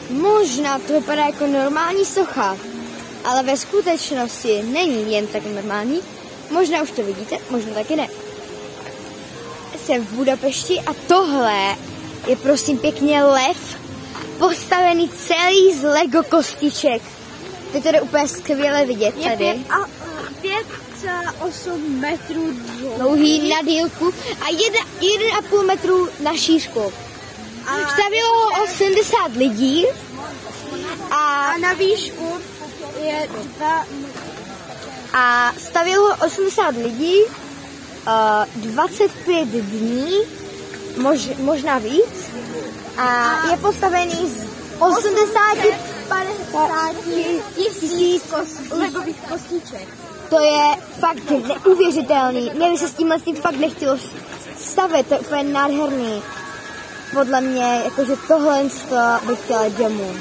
Možná to vypadá jako normální socha, ale ve skutečnosti není jen tak normální. Možná už to vidíte, možná taky ne. Jsem v Budapešti a tohle je prosím pěkně lev, postavený celý z Lego kostiček. Teď to jde úplně skvěle vidět tady. Je 5,8 metrů dlouhý na dílku a 1,5 metru na šířku. Stavilo ho 80 lidí a na výšku je 2 a stavilo ho 80 lidí, 25 dní, možná víc, a je postavený z 50 tisíc legových kostiček. To je fakt neuvěřitelný. Mě by se s tímhle fakt nechtělo stavět, to je úplně nádherný. Podle mě, jakože tohle bych chtěla domů.